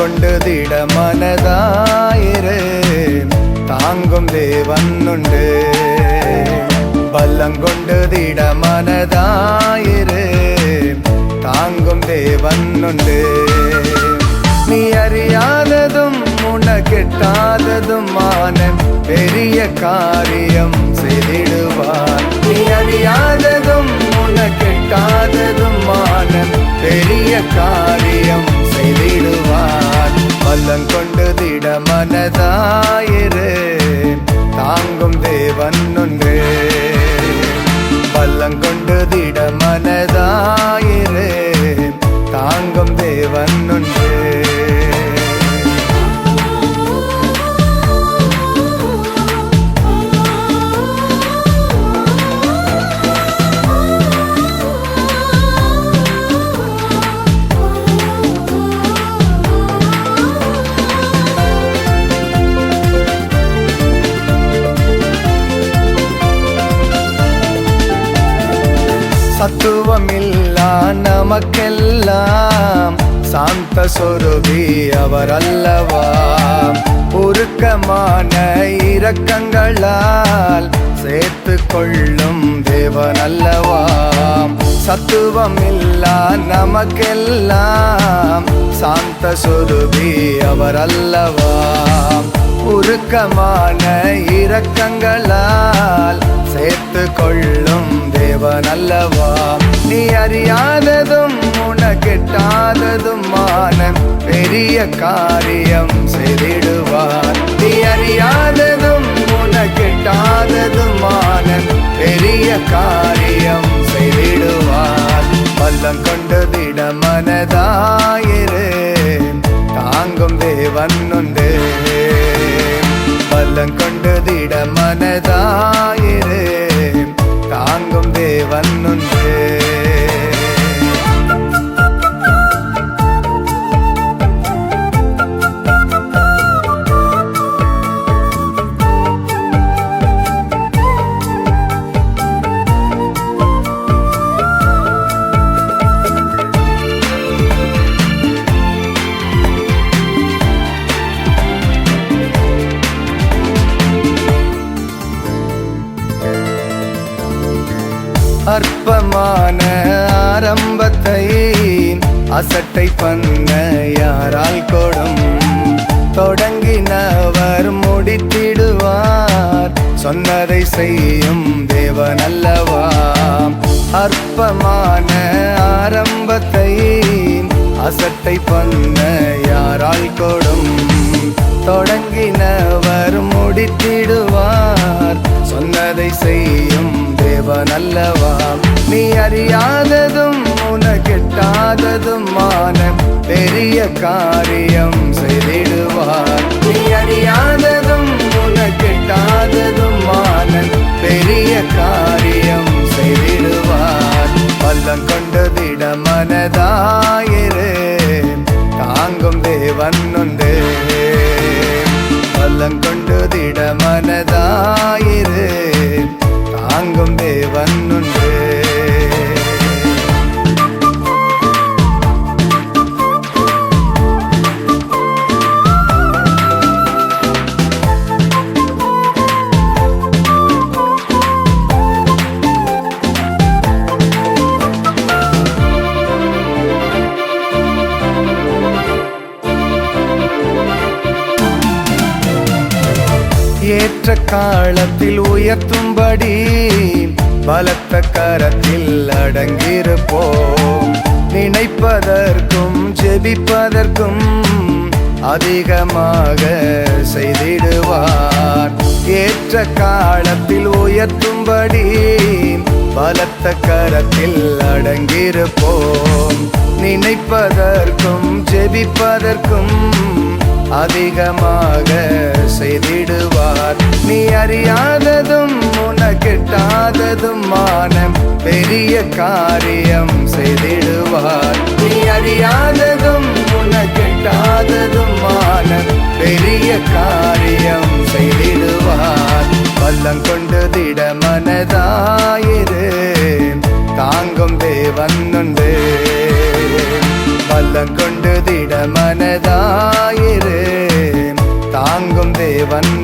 கொண்டு திட மனதாயிரு, தாங்கும் தேவனுண்டு. பல்லங்கொண்டு திட மனதாயிரு, தாங்கும் தேவனுண்டு. நீ அறியாததும் உனக்கெட்டாததுமான பெரிய காரியம் செய்திடுவார். நீ அறியாததும் உனக்கெட்டாததுமான பெரிய காரியம் செய்திடுவார். பல்லங்கொண்டு திட மனதாயிரு, தாங்கும் தேவனுண்டு. பல்லங்கொண்டு திட மனதாயிரு, தாங்கும் தேவனுண்டு. சத்துவமில்லா நமக்கெல்லாம் சாந்த சொருபி அவரல்லவா. உருக்கமான இரக்கங்களால் சேர்த்து கொள்ளும் தேவனல்லவா. சத்துவமில்லா நமக்கெல்லாம் சாந்த சொருபி அவரல்லவா. உருக்கமான இரக்கங்களால் சேர்த்து கொள்ளும் தேவனல்லவா. நீ அறியாததும் உனக்கெட்டாததுமான பெரிய காரியம் செய்திடுவார். நீ அறியாததும் உனக்கெட்டாததுமான பெரிய காரியம் செய்திடுவார். பல்லங்கொண்டு திட மனதாயிரு, தாங்கும் தேவனுண்டு. பல்லங்கொண்டு திட மனதாயிரு, தாங்கும் தேவனுண்டு. அற்பமான ஆரம்பத்தை அசட்டை பண்ண யாரால் கொடும். தொடங்கினவர் முடித்திடுவார், சொன்னதை செய்யும் தேவனல்லவா. அற்பமான ஆரம்பத்தை அசட்டை பண்ண யாரால் கொடும். தொடங்கினவர் முடித்திடுவார், சொன்னதை செய்யும் தேவனல்லவா. நீ அறியாததும் உனக்கெட்டாததுமான பெரிய காரியம் செய்திடுவார். நீ அறியாததும் உனக்கெட்டாததுமான பெரிய காரியம் செய்திடுவார். பல்லங்கொண்டு திட மனதாயிரு, தாங்கும் தேவனுண்டு. பல்லங்கொண்டு திட மனதாயிரு, தாங்கும் தேவனுண்டு. ஏற்ற காலத்தில் உயர்த்தும்படி பலத்த கரத்தில் அடங்கியிருப்போம். நினைப்பதற்கும் ஜெபிப்பதற்கும் அதிகமாக செய்திடுவார். ஏற்ற காலத்தில் உயர்த்தும்படி பலத்த கரத்தில் அடங்கியிருப்போம். நினைப்பதற்கும் ஜெபிப்பதற்கும் அதிகமாக செய்திடுவார். நீ அறியாததும் உனக்கெட்டாததுமான பெரிய காரியம் செய்திடுவார். நீ அறியாததும் உனக்கெட்டாததுமான பெரிய காரியம் செய்திடுவார். பல்லங்கொண்டு திட மனதாயிரு, தாங்கும் தேவனுண்டு. பல்லங்கொண்டு திட மனதாயிரு, தேவன்